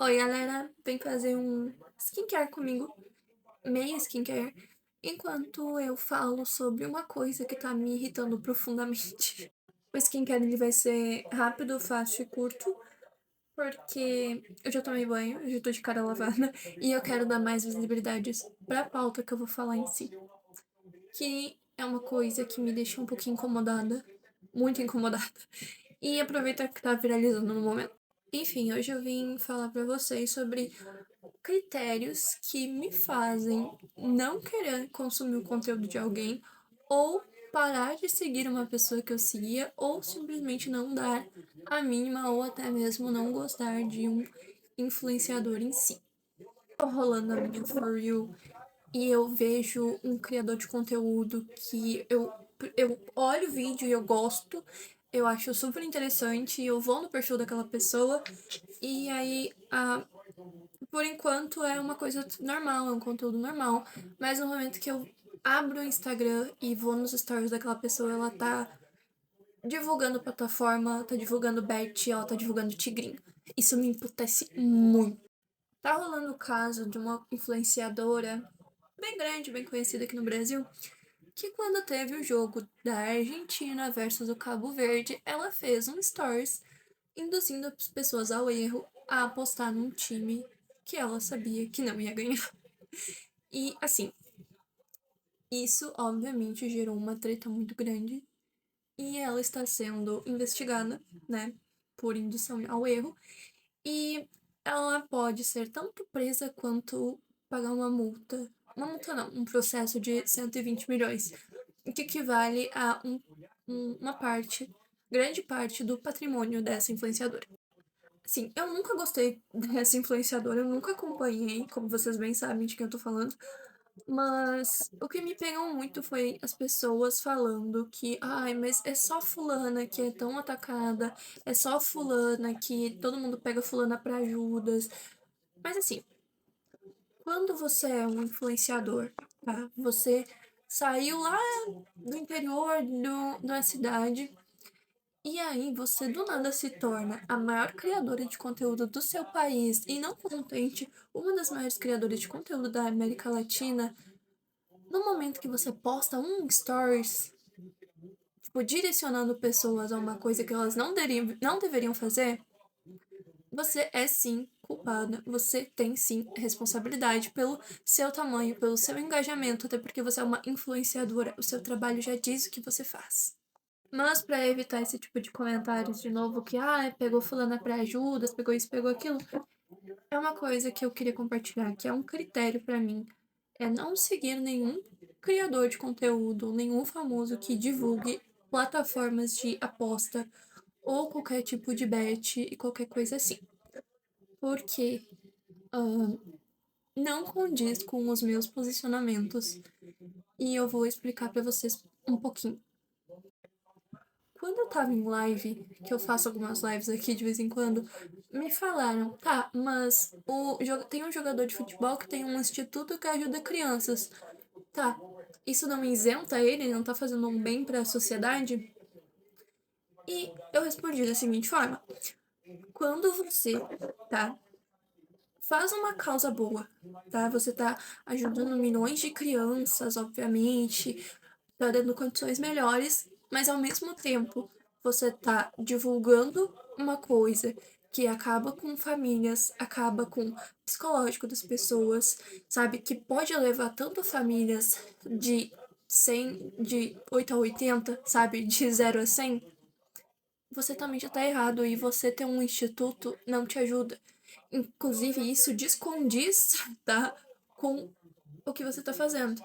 Oi, galera, vem fazer um skincare comigo, meia skincare, enquanto eu falo sobre uma coisa que tá me irritando profundamente. O skincare ele vai ser rápido, fácil e curto, porque eu já tomei banho, eu já tô de cara lavada, e eu quero dar mais visibilidade pra pauta que eu vou falar em si, que é uma coisa que me deixa um pouquinho incomodada, muito incomodada, e aproveitar que tá viralizando no momento. Enfim, hoje eu vim falar pra vocês sobre critérios que me fazem não querer consumir o conteúdo de alguém ou parar de seguir uma pessoa que eu seguia ou simplesmente não dar a mínima ou até mesmo não gostar de um influenciador em si. Tô rolando a minha For You e eu vejo um criador de conteúdo que eu olho o vídeo e eu gosto, eu acho super interessante, eu vou no perfil daquela pessoa e aí por enquanto é uma coisa normal, é um conteúdo normal, mas no momento que eu abro o Instagram e vou nos stories daquela pessoa, ela tá divulgando plataforma, tá divulgando bet, ela tá divulgando tigrinho. Isso me emputece muito. Tá rolando o caso de uma influenciadora bem grande, bem conhecida aqui no Brasil, que quando teve o jogo da Argentina versus o Cabo Verde, ela fez um stories induzindo as pessoas ao erro a apostar num time que ela sabia que não ia ganhar. E assim, isso obviamente gerou uma treta muito grande e ela está sendo investigada, né, por indução ao erro, e ela pode ser tanto presa quanto pagar uma multa não, um processo de 120 milhões, que equivale a uma parte, grande parte do patrimônio dessa influenciadora. Assim, eu nunca gostei dessa influenciadora, eu nunca acompanhei, como vocês bem sabem de quem eu tô falando, mas o que me pegou muito foi as pessoas falando que, ai, mas é só fulana que é tão atacada, é só fulana que todo mundo pega fulana pra ajudas. Mas assim, quando você é um influenciador, tá? Você saiu lá do interior da cidade e aí você do nada se torna a maior criadora de conteúdo do seu país e não contente, uma das maiores criadoras de conteúdo da América Latina. No momento que você posta um stories, tipo, direcionando pessoas a uma coisa que elas não deveriam fazer, você é sim culpada, você tem sim responsabilidade pelo seu tamanho, pelo seu engajamento, até porque você é uma influenciadora, o seu trabalho já diz o que você faz. Mas para evitar esse tipo de comentários de novo que, pegou fulana pra ajudas, pegou isso, pegou aquilo, é uma coisa que eu queria compartilhar, que é um critério para mim, é não seguir nenhum criador de conteúdo, nenhum famoso que divulgue plataformas de aposta ou qualquer tipo de bet e qualquer coisa assim. Porque não condiz com os meus posicionamentos e eu vou explicar para vocês um pouquinho. Quando eu tava em live, que eu faço algumas lives aqui de vez em quando, me falaram, tá, mas tem um jogador de futebol que tem um instituto que ajuda crianças. Tá, isso não isenta ele, não tá fazendo um bem para a sociedade? E eu respondi da seguinte forma: quando você, tá, faz uma causa boa, tá? Você tá ajudando milhões de crianças, obviamente, tá dando condições melhores, mas ao mesmo tempo você tá divulgando uma coisa que acaba com famílias, acaba com o psicológico das pessoas, sabe? Que pode levar tanto famílias de 100, de 8 a 80, sabe? De 0 a 100. Você também já tá errado e você ter um instituto não te ajuda. Inclusive, isso descondiz, tá? Com o que você tá fazendo.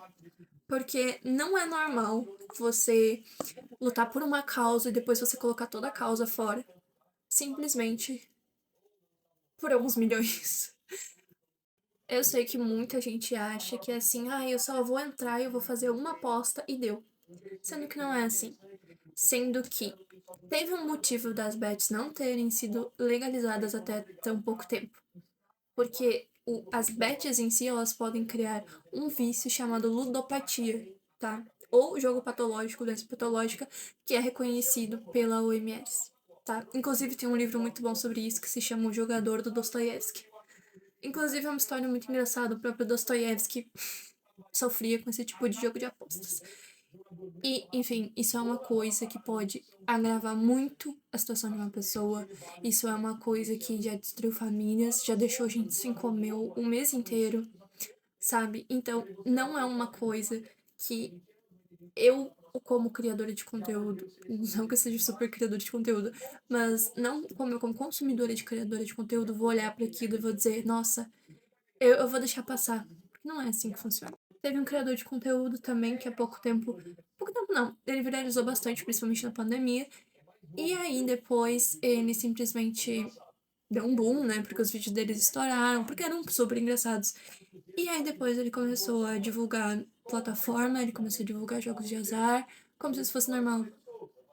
Porque não é normal você lutar por uma causa e depois você colocar toda a causa fora. Simplesmente por alguns milhões. Eu sei que muita gente acha que é assim, eu só vou entrar e eu vou fazer uma aposta e deu. Sendo que não é assim. Sendo que teve um motivo das bets não terem sido legalizadas até tão pouco tempo. Porque as bets em si, elas podem criar um vício chamado ludopatia, tá? Ou jogo patológico, doença patológica, que é reconhecido pela OMS, tá? Inclusive tem um livro muito bom sobre isso que se chama O Jogador, do Dostoiévski. Inclusive, é uma história muito engraçada. O próprio Dostoiévski sofria com esse tipo de jogo de apostas. E, enfim, isso é uma coisa que pode agravar muito a situação de uma pessoa. Isso é uma coisa que já destruiu famílias, já deixou gente sem comer um mês inteiro, sabe? Então, não é uma coisa que eu, como criadora de conteúdo, não que eu seja super criadora de conteúdo, mas não como eu, como consumidora de criadora de conteúdo, vou olhar para aquilo e vou dizer, nossa, eu vou deixar passar. Porque não é assim que funciona. Teve um criador de conteúdo também que há pouco tempo. Pouco tempo não, ele viralizou bastante, principalmente na pandemia. E aí depois ele simplesmente deu um boom, né? Porque os vídeos deles estouraram, porque eram super engraçados. E aí depois ele começou a divulgar plataforma, ele começou a divulgar jogos de azar, como se isso fosse normal.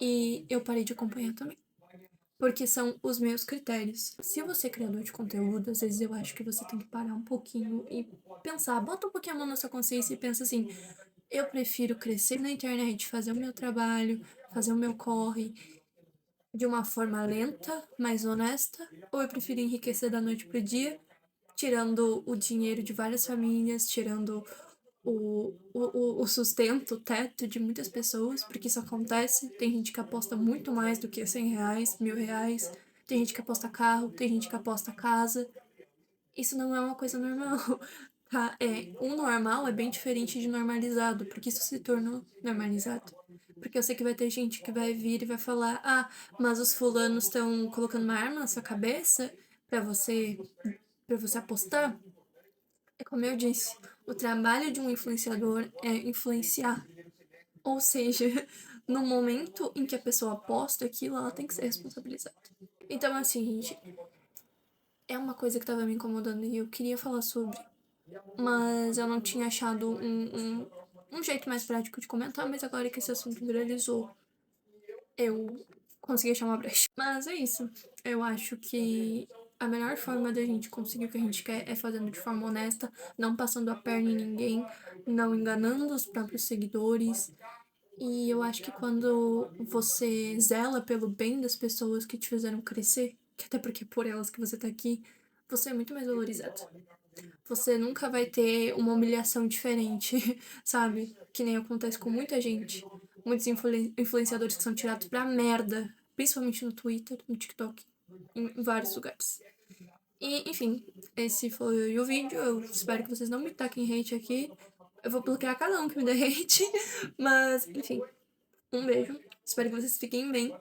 E eu parei de acompanhar também. Porque são os meus critérios. Se você é criador de conteúdo, às vezes eu acho que você tem que parar um pouquinho e pensar, bota um pouquinho a mão na sua consciência e pensa assim: eu prefiro crescer na internet, fazer o meu trabalho, fazer o meu corre de uma forma lenta, mais honesta, ou eu prefiro enriquecer da noite pro dia, tirando o dinheiro de várias famílias, tirando o sustento, o teto de muitas pessoas, porque isso acontece. Tem gente que aposta muito mais do que R$ 100, R$ 1.000. Tem gente que aposta carro, tem gente que aposta casa. Isso não é uma coisa normal, tá? O normal é bem diferente de normalizado, porque isso se tornou normalizado. Porque eu sei que vai ter gente que vai vir e vai falar: ah, mas os fulanos estão colocando uma arma na sua cabeça pra você, para você apostar. É como eu disse, o trabalho de um influenciador é influenciar. Ou seja, no momento em que a pessoa posta aquilo, ela tem que ser responsabilizada. Então, assim, gente, é uma coisa que tava me incomodando e eu queria falar sobre. Mas eu não tinha achado um jeito mais prático de comentar, mas agora que esse assunto viralizou, eu consegui achar uma brecha. Mas é isso. Eu acho que a melhor forma da gente conseguir o que a gente quer é fazendo de forma honesta, não passando a perna em ninguém, não enganando os próprios seguidores. E eu acho que quando você zela pelo bem das pessoas que te fizeram crescer, que até porque é por elas que você tá aqui, você é muito mais valorizado. Você nunca vai ter uma humilhação diferente, sabe? Que nem acontece com muita gente. Muitos influenciadores que são tirados pra merda, principalmente no Twitter, no TikTok, em vários lugares. E, enfim, esse foi o vídeo. Eu espero que vocês não me taquem hate aqui. Eu vou bloquear cada um que me der hate. Mas, enfim, um beijo. Espero que vocês fiquem bem.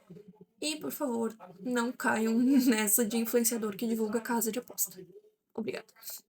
E, por favor, não caiam nessa de influenciador que divulga casa de aposta. Obrigada.